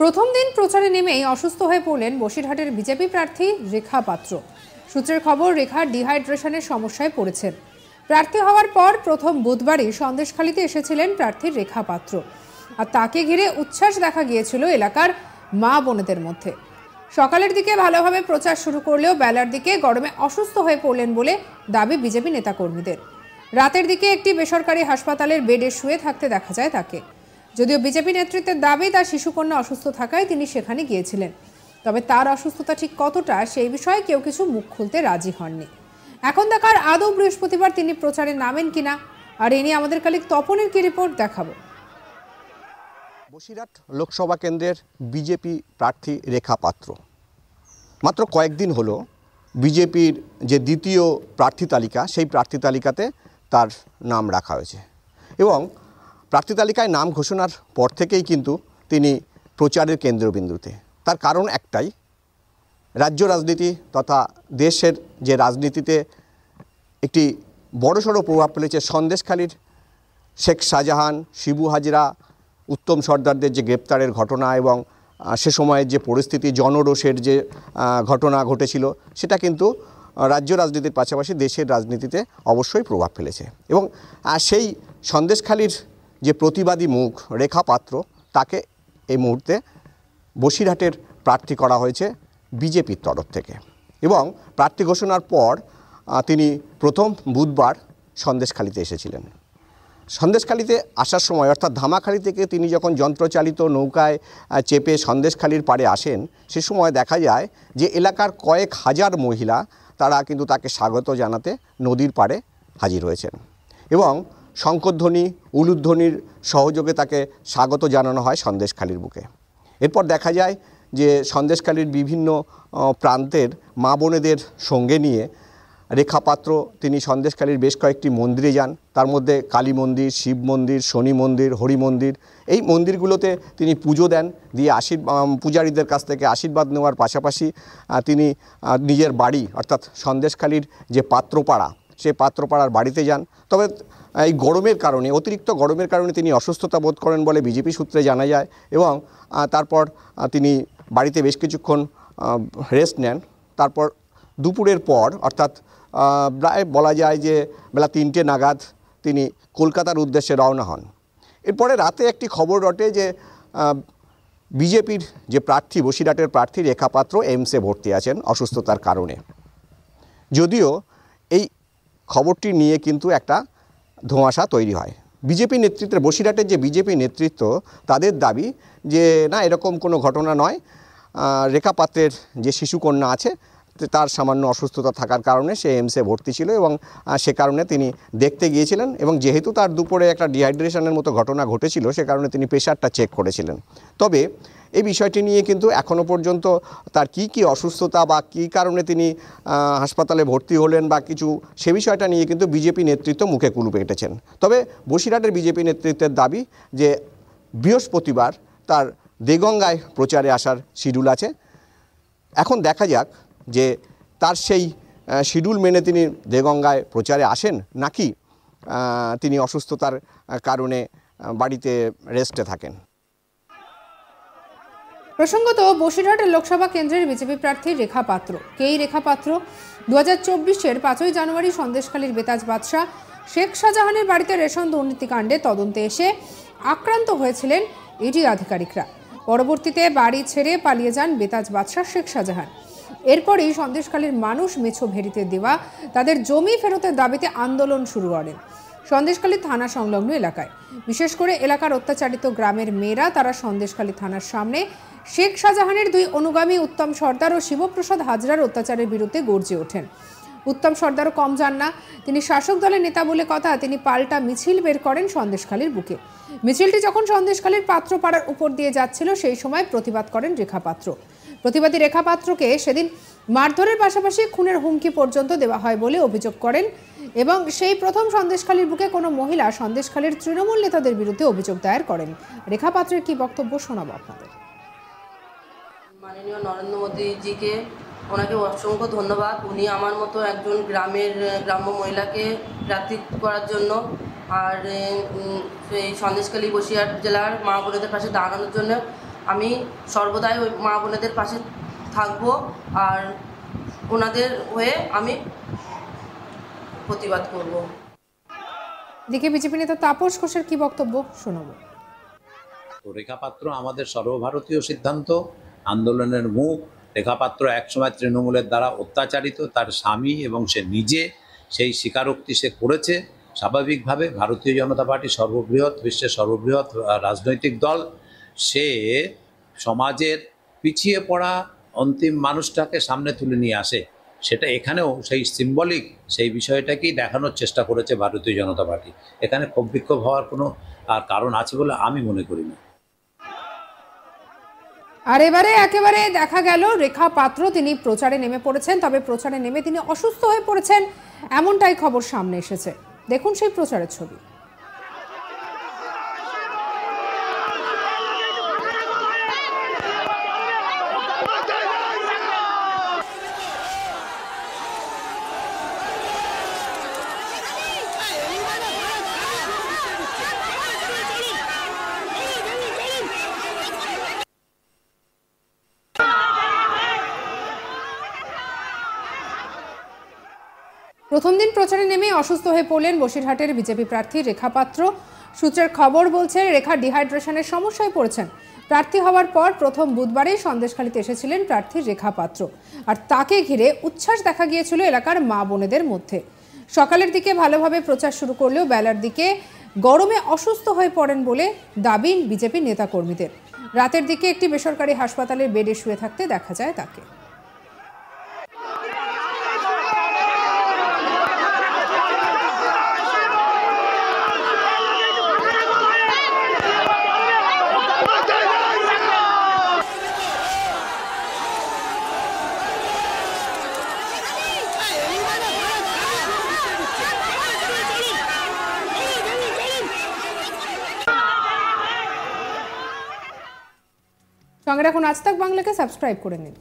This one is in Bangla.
প্রথম দিন প্রচারে নেমেই অসুস্থ হয়ে পড়লেন বসিরহাটের বিজেপি প্রার্থী রেখা পাত্র। সূত্রের খবর, রেখা ডিহাইড্রেশনের সমস্যায় পড়েছেন। প্রার্থী হওয়ার পর প্রথম বুধবারই সন্দেশখালীতে এসেছিলেন প্রার্থী রেখা পাত্র, আর তাকে ঘিরে উচ্ছ্বাস দেখা গিয়েছিল এলাকার মা বোনেদের মধ্যে। সকালের দিকে ভালোভাবে প্রচার শুরু করলেও বেলার দিকে গরমে অসুস্থ হয়ে পড়লেন বলে দাবি বিজেপি নেতাকর্মীদের। রাতের দিকে একটি বেসরকারি হাসপাতালের বেডে শুয়ে থাকতে দেখা যায় তাকে। যদিও বিজেপি নেতৃত্বের দাবি তার শিশুকন্যা অসুস্থ থাকায় তিনি সেখানে গিয়েছিলেন, তবে তার অসুস্থতা ঠিক কতটা সেই বিষয়ে কেউ কিছু মুখ খুলতে রাজি হননি। এখন দেখার আদৌ বৃহস্পতিবার তিনি প্রচারে নামেন কিনা। আর এ নিয়ে আমাদের কালিক তপনের কি রিপোর্ট দেখাবো। বসিরহাট লোকসভা কেন্দ্রের বিজেপি প্রার্থী রেখা পাত্র মাত্র কয়েকদিন হলো বিজেপির যে দ্বিতীয় প্রার্থী তালিকা, সেই প্রার্থী তালিকাতে তার নাম রাখা হয়েছে এবং প্রার্থী তালিকায় নাম ঘোষণার পর থেকেই কিন্তু তিনি প্রচারের কেন্দ্রবিন্দুতে। তার কারণ একটাই, রাজ্য রাজনীতি তথা দেশের যে রাজনীতিতে একটি বড়সড় প্রভাব ফেলেছে সন্দেশখালীর শেখ শাহজাহান, শিবু হাজরা, উত্তম সর্দারদের যে গ্রেপ্তারের ঘটনা এবং সে সময়ের যে পরিস্থিতি, জনরোষের যে ঘটনা ঘটেছিল, সেটা কিন্তু রাজ্য রাজনীতির পাশাপাশি দেশের রাজনীতিতে অবশ্যই প্রভাব ফেলেছে। এবং সেই সন্দেশখালীর যে প্রতিবাদী মুখ রেখা পাত্র, তাকে এই মুহূর্তে বসিরহাটের প্রার্থী করা হয়েছে বিজেপির তরফ থেকে। এবং প্রার্থী ঘোষণার পর তিনি প্রথম বুধবার সন্দেশখালীতে এসেছিলেন। সন্দেশখালীতে আসার সময় অর্থাৎ ধামাখালী থেকে তিনি যখন যন্ত্রচালিত নৌকায় চেপে সন্দেশখালীর পাড়ে আসেন, সে সময় দেখা যায় যে এলাকার কয়েক হাজার মহিলা তারা কিন্তু তাকে স্বাগত জানাতে নদীর পাড়ে হাজির হয়েছেন এবং শঙ্করধ্বনি, উলুধ্বনির সহযোগে তাকে স্বাগত জানানো হয় সন্দেশখালীর বুকে। এরপর দেখা যায় যে সন্দেশখালীর বিভিন্ন প্রান্তের মা বোনেদের সঙ্গে নিয়ে রেখা পাত্র তিনি সন্দেশখালীর বেশ কয়েকটি মন্দিরে যান। তার মধ্যে কালী মন্দির, শিব মন্দির, শনি মন্দির, হরি মন্দির, এই মন্দিরগুলোতে তিনি পুজো দেন। দিয়ে পূজারীদের কাছ থেকে আশীর্বাদ নেওয়ার পাশাপাশি তিনি নিজের বাড়ি অর্থাৎ সন্দেশখালীর যে পাত্রপাড়া, সেই পাত্রপাড়ার বাড়িতে যান। তবে এই গরমের কারণে, অতিরিক্ত গরমের কারণে তিনি অসুস্থতা বোধ করেন বলে বিজেপি সূত্রে জানা যায় এবং তারপর তিনি বাড়িতে বেশ কিছুক্ষণ রেস্ট নেন। তারপর দুপুরের পর অর্থাৎ প্রায় বলা যায় যে বেলা 3টে নাগাদ তিনি কলকাতার উদ্দেশ্যে রওনা হন। এরপরে রাতে একটি খবর রটে যে বিজেপির যে প্রার্থী, বসিরহাটের প্রার্থী রেখা পাত্র এইমসে ভর্তি আছেন অসুস্থতার কারণে। যদিও এই খবরটি নিয়ে কিন্তু একটা ধোঁয়াশা তৈরি হয়। বিজেপি নেতৃত্বের, বসিরহাটের যে বিজেপি নেতৃত্ব, তাদের দাবি যে না, এরকম কোনো ঘটনা নয়। রেখা পাত্রের যে শিশুকন্যা আছে তার সামান্য অসুস্থতা থাকার কারণে সে এইমসে ভর্তি ছিল এবং সে কারণে তিনি দেখতে গিয়েছিলেন এবং যেহেতু তার দুপুরে একটা ডিহাইড্রেশনের মতো ঘটনা ঘটেছিল, সে কারণে তিনি প্রেশারটা চেক করেছিলেন। তবে এই বিষয়টি নিয়ে কিন্তু এখনও পর্যন্ত তার কি অসুস্থতা বা কী কারণে তিনি হাসপাতালে ভর্তি হলেন বা কিছু, সে বিষয়টা নিয়ে কিন্তু বিজেপি নেতৃত্ব মুখে কুলু পেটেছেন। তবে বসিরহাটের বিজেপি নেতৃত্বের দাবি যে বৃহস্পতিবার তার দেগঙ্গায় প্রচারে আসার শিডিউল আছে। এখন দেখা যাক যে তার সেই শিডিউল মেনে তিনি দেগঙ্গায় প্রচারে আসেন নাকি তিনি অসুস্থতার কারণে বাড়িতে রেস্টে থাকেন। প্রসঙ্গত, বসিরহাটের লোকসভা কেন্দ্রের বিজেপি প্রার্থী রেখা পাত্র। কেই রেখা পাত্র? 2024-এর 5ই জানুয়ারি সন্দেশখালীর বেতাজ বাদশাহ শেখ শাহজাহানের বাড়িতে রেশন দুর্নীতিকাণ্ডে তদন্তে এসে আক্রান্ত হয়েছিলেন ইডি আধিকারিকরা। পরবর্তীতে বাড়ি ছেড়ে পালিয়ে যান বেতাজ বাদশাহ শেখ শাহজাহান। এরপরই সন্দেশখালীর মানুষ মেছো ভেরিতে দেওয়া তাদের জমি ফেরতের দাবিতে আন্দোলন শুরু করেন সন্দেশখালী থানা সংলগ্ন এলাকায়। বিশেষ করে এলাকার অত্যাচারিত গ্রামের মেয়েরা তারা সন্দেশখালী থানার সামনে শেখ শাহজাহানের 2 অনুগামী উত্তম সর্দার ও শিবপ্রসাদ হাজরার অত্যাচারের বিরুদ্ধে গর্জে ওঠেন। উত্তম সর্দারও কম যান না। তিনি শাসক দলের নেতা বলে কথা, তিনি পাল্টা মিছিল বের করেন সন্দেশখালীর বুকে। মিছিলটি যখন সন্দেশখালীর পাত্রপাড়ার উপর দিয়ে যাচ্ছিল, সেই সময় প্রতিবাদ করেন রেখা পাত্র। প্রতিবাদী রেখা পাত্রকে সেদিন মারধরের পাশাপাশি খুনের হুমকি পর্যন্ত দেওয়া হয় বলে অভিযোগ করেন এবং সেই প্রথম সন্দেশখালীর বুকে কোনো মহিলা সন্দেশখালীর তৃণমূল নেতাদের বিরুদ্ধে অভিযোগ দায়ের করেন। রেখা পাত্রের কি বক্তব্য শোনাবো আপনাদের। মাননীয় নরেন্দ্র মোদীজিকে, ওনাকে অসংখ্য ধন্যবাদ। উনি আমার মতো একজন গ্রাম্য মহিলাকে প্রার্থী করার জন্য আর এই সন্দেশখালী বসিরহাট জেলার মা বোনেদের পাশে দাঁড়ানোর জন্য আমি সর্বদাই ওই মা বোনেদের পাশে থাকবো আর ওনাদের হয়ে আমি প্রতিবাদ করব। দিকে বিজেপি নেতা তাপস ঘোষের কি বক্তব্য শোনাবো। রেখা পাত্র আমাদের সর্বভারতীয় সিদ্ধান্ত, আন্দোলনের মুখ। রেখা পাত্র একসময় তৃণমূলের দ্বারা অত্যাচারিত, তার স্বামী এবং সে নিজে সেই স্বীকারোক্তি সে করেছে। স্বাভাবিকভাবে ভারতীয় জনতা পার্টি সর্ববৃহৎ, বিশ্বের সর্ববৃহৎ রাজনৈতিক দল, সে সমাজের পিছিয়ে পড়া অন্তিম মানুষটাকে সামনে তুলে নিয়ে আসে। সেটা এখানেও সেই সিম্বলিক সেই বিষয়টাকেই দেখানোর চেষ্টা করেছে ভারতীয় জনতা পার্টি। এখানে ক্ষোভ বিক্ষোভ হওয়ার কোনো কারণ আছে বলে আমি মনে করি না। আর এবারে একেবারে দেখা গেল রেখা পাত্র তিনি প্রচারে নেমে পড়েছেন, তবে প্রচারে নেমে তিনি অসুস্থ হয়ে পড়েছেন এমনটাই খবর সামনে এসেছে। দেখুন সেই প্রচারের ছবি। প্রথম দিন প্রচারে নেমে অসুস্থ হয়ে পড়লেন বসিরহাটের বিজেপি প্রার্থী রেখা পাত্র। সূত্রের খবর বলছে রেখা ডিহাইড্রেশনের সমস্যায় পড়েছেন। প্রার্থী হওয়ার পর প্রথম বুধবারেই সন্দেশখালীতে এসেছিলেন প্রার্থী রেখা পাত্র, আর তাকে ঘিরে উচ্ছ্বাস দেখা গিয়েছিল এলাকার মা বোনেদের মধ্যে। সকালের দিকে ভালোভাবে প্রচার শুরু করলেও বেলার দিকে গরমে অসুস্থ হয়ে পড়েন বলে দাবি বিজেপি নেতাকর্মীদের। রাতের দিকে একটি বেসরকারি হাসপাতালের বেডে শুয়ে থাকতে দেখা যায় তাকে। সঙ্গে রাখুন আজ তাক বাংলাকে, সাবস্ক্রাইব করে নিন।